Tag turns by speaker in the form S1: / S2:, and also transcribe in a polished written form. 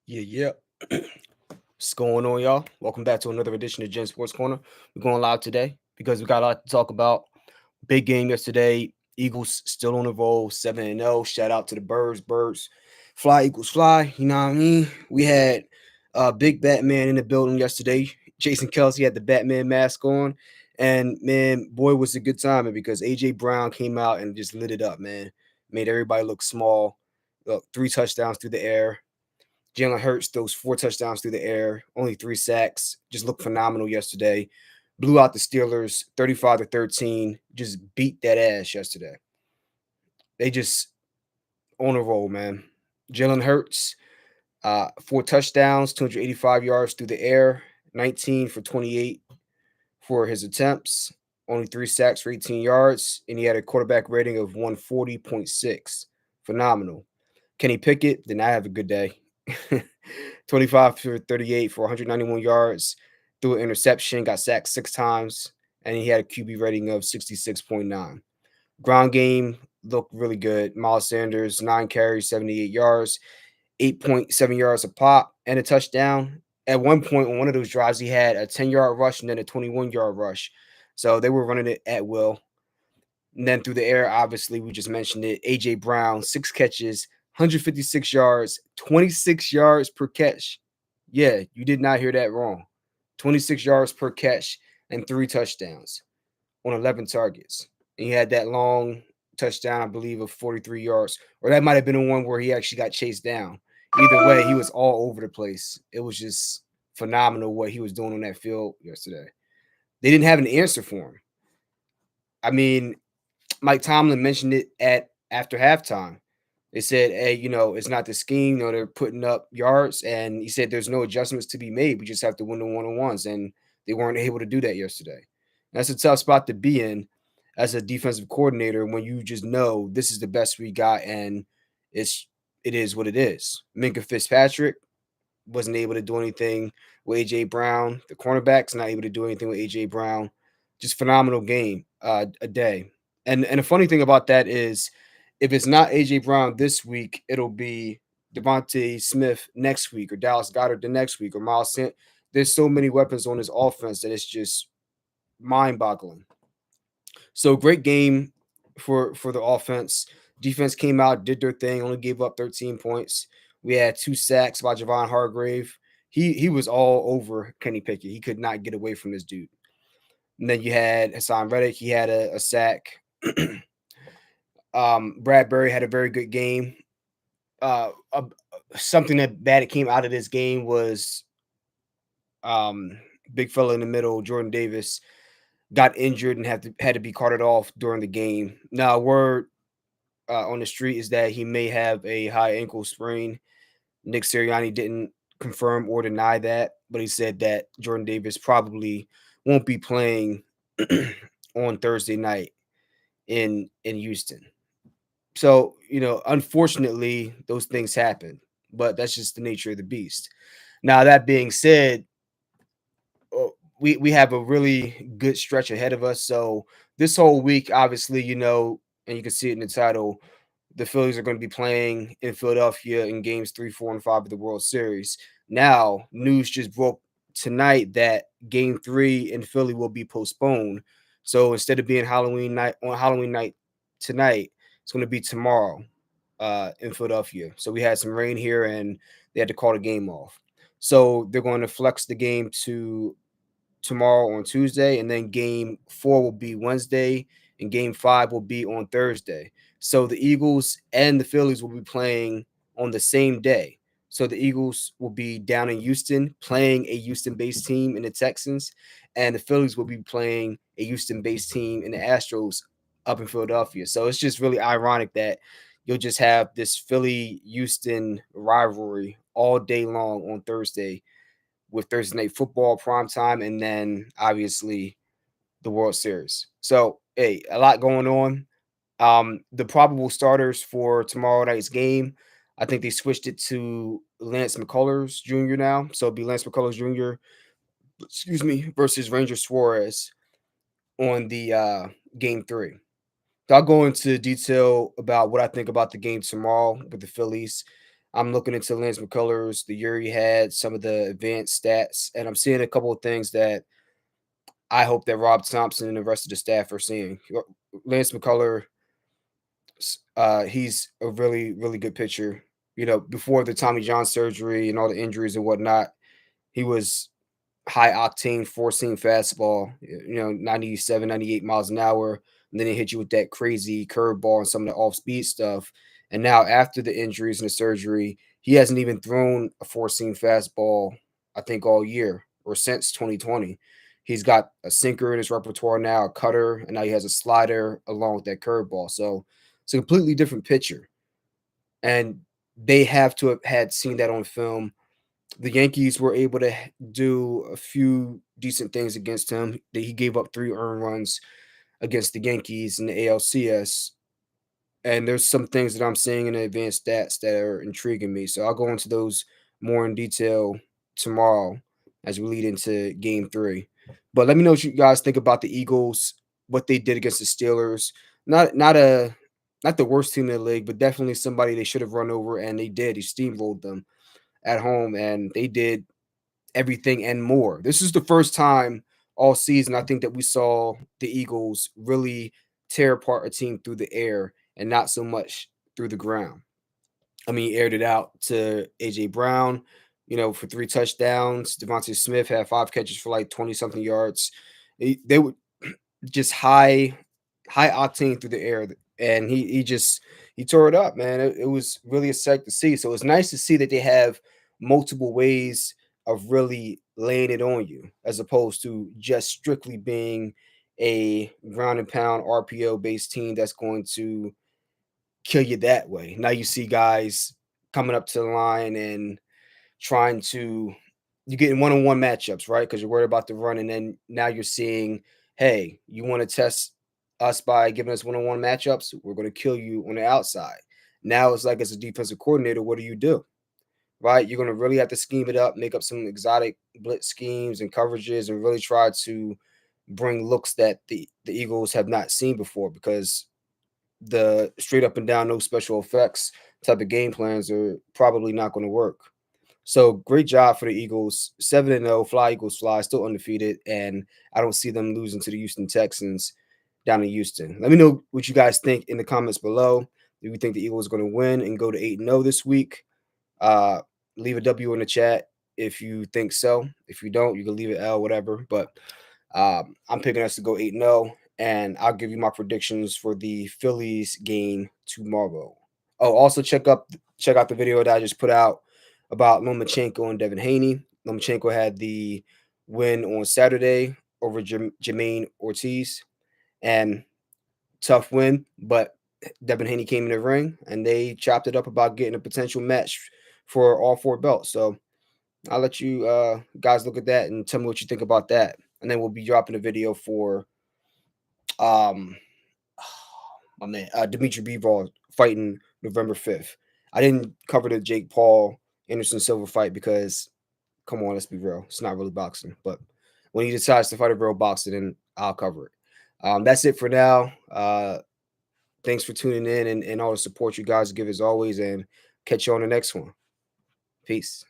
S1: Yeah. What's going on, y'all? Welcome back to another edition of Gen Sports Corner. We're going live today because we got a lot to talk about. Big game yesterday. Eagles still on the roll, 7-0. Shout out to the Birds. Birds fly, Eagles fly. You know what I mean? We had Big Batman in the building yesterday. Jason Kelsey had the Batman mask on. And man, boy, was it good timing because AJ Brown came out and just lit it up, man. Made everybody look small. Look, 3 touchdowns through the air. Jalen Hurts throws 4 touchdowns through the air, only 3 sacks. Just looked phenomenal yesterday. Blew out the Steelers 35-13. Just beat that ass yesterday. They just on a roll, man. Jalen Hurts, 4 touchdowns, 285 yards through the air, 19 for 28 for his attempts, only 3 sacks for 18 yards, and he had a quarterback rating of 140.6. Phenomenal. Kenny Pickett did not have a good day. 25 for 38 for 191 yards, threw an interception, got sacked 6 times, and he had a QB rating of 66.9. Ground game looked really good. Miles Sanders, 9 carries, 78 yards, 8.7 yards a pop, and a touchdown. At one point on one of those drives, he had a 10-yard rush and then a 21-yard rush. So they were running it at will. And then through the air, obviously, we just mentioned it. AJ Brown, 6 catches, 156 yards, 26 yards per catch. Yeah, you did not hear that wrong. 26 yards per catch and 3 touchdowns on 11 targets. And he had that long touchdown, I believe, of 43 yards. Or that might have been the one where he actually got chased down. Either way, he was all over the place. It was just phenomenal what he was doing on that field yesterday. They didn't have an answer for him. I mean, Mike Tomlin mentioned it at after halftime. They said, "Hey, it's not the scheme. They're putting up yards." And he said, "There's no adjustments to be made. We just have to win the one-on-ones." And they weren't able to do that yesterday. That's a tough spot to be in as a defensive coordinator when you just know this is the best we got, and it is what it is. Minka Fitzpatrick wasn't able to do anything with AJ Brown. The cornerback's not able to do anything with AJ Brown. Just phenomenal game a day. And the funny thing about that is, if it's not AJ Brown this week, it'll be Devontae Smith next week, or Dallas Goddard the next week, or Miles Sanders. There's so many weapons on this offense that it's just mind-boggling. So great game for the offense. Defense came out, did their thing, only gave up 13 points. We had 2 sacks by Javon Hargrave. He was all over Kenny Pickett. He could not get away from this dude. And then you had Hassan Reddick. He had a sack. Bradbury had a very good game. Uh, uh, Something that bad came out of this game was um, big fella in the middle, Jordan Davis, got injured and had to be carted off during the game. Now, word on the street is that he may have a high ankle sprain. Nick Sirianni didn't confirm or deny that, but he said that Jordan Davis probably won't be playing on Thursday night in Houston. So, unfortunately, those things happen, but that's just the nature of the beast. Now, that being said, we have a really good stretch ahead of us. So this whole week, obviously, and you can see it in the title, the Phillies are going to be playing in Philadelphia in games 3, 4, and 5 of the World Series. Now, news just broke tonight that game 3 in Philly will be postponed. So instead of being Halloween night tonight, it's going to be tomorrow in Philadelphia. So we had some rain here and they had to call the game off. So they're going to flex the game to tomorrow on Tuesday, and then game 4 will be Wednesday, and game 5 will be on Thursday. So the Eagles and the Phillies will be playing on the same day. So the Eagles will be down in Houston playing a Houston-based team in the Texans, and the Phillies will be playing a Houston-based team in the Astros up in Philadelphia. So it's just really ironic that you'll just have this Philly-Houston rivalry all day long on Thursday, with Thursday Night Football prime time, and then obviously the World Series. So, hey, a lot going on. The probable starters for tomorrow night's game, I think they switched it to Lance McCullers Jr. now. So it'll be Lance McCullers Jr., versus Ranger Suarez on the game 3. So I'll go into detail about what I think about the game tomorrow with the Phillies. I'm looking into Lance McCullers, the year he had, some of the advanced stats, and I'm seeing a couple of things that I hope that Rob Thompson and the rest of the staff are seeing. Lance McCullers, he's a really, really good pitcher. You know, before the Tommy John surgery and all the injuries and whatnot, he was high octane, four seam fastball, 97, 98 miles an hour. And then he hit you with that crazy curveball and some of the off speed stuff. And now, after the injuries and the surgery, he hasn't even thrown a four seam fastball, I think, all year or since 2020. He's got a sinker in his repertoire now, a cutter, and now he has a slider along with that curveball. So it's a completely different pitcher. And they have to have had seen that on film. The Yankees were able to do a few decent things against him. He gave up 3 earned runs against the Yankees in the ALCS, and there's some things that I'm seeing in the advanced stats that are intriguing me. So I'll go into those more in detail tomorrow as we lead into Game 3. But let me know what you guys think about the Eagles, what they did against the Steelers. Not the worst team in the league, but definitely somebody they should have run over, and they did. He steamrolled them at home, and they did everything and more. This is the first time all season, I think, that we saw the Eagles really tear apart a team through the air and not so much through the ground. I mean, he aired it out to AJ Brown, for 3 touchdowns. Devontae Smith had 5 catches for like 20 something yards. They were just high octane through the air, and he tore it up, man. It was really a sight to see. So it's nice to see that they have multiple ways of really laying it on you, as opposed to just strictly being a ground and pound RPO based team that's going to kill you that way. Now you see guys coming up to the line and trying to you get in one-on-one matchups, right? Because you're worried about the run, and then now you're seeing, hey, you want to test us by giving us one-on-one matchups? We're going to kill you on the outside. Now it's like, as a defensive coordinator, what do? Right? You're going to really have to scheme it up, make up some exotic blitz schemes and coverages, and really try to bring looks that the Eagles have not seen before, because the straight up and down, no special effects type of game plans are probably not going to work. So great job for the Eagles. 7-0, fly Eagles fly, still undefeated, and I don't see them losing to the Houston Texans down in Houston. Let me know what you guys think in the comments below. Do you think the Eagles are going to win and go to 8-0 this week? Uh, Leave a W in the chat if you think so. If you don't, you can leave it L, whatever. But I'm picking us to go 8-0, and I'll give you my predictions for the Phillies game tomorrow. Oh, also check out the video that I just put out about Lomachenko and Devin Haney. Lomachenko had the win on Saturday over Jermaine Ortiz, and tough win, but Devin Haney came in the ring and they chopped it up about getting a potential match for all 4 belts. So I'll let you guys look at that and tell me what you think about that. And then we'll be dropping a video for um my man Dimitri Bivol fighting November 5th. I didn't cover the Jake Paul Anderson Silva fight because, come on, let's be real, it's not really boxing. But when he decides to fight a real boxer, then I'll cover it. That's it for now. Thanks for tuning in and all the support you guys give as always, and catch you on the next one. Peace.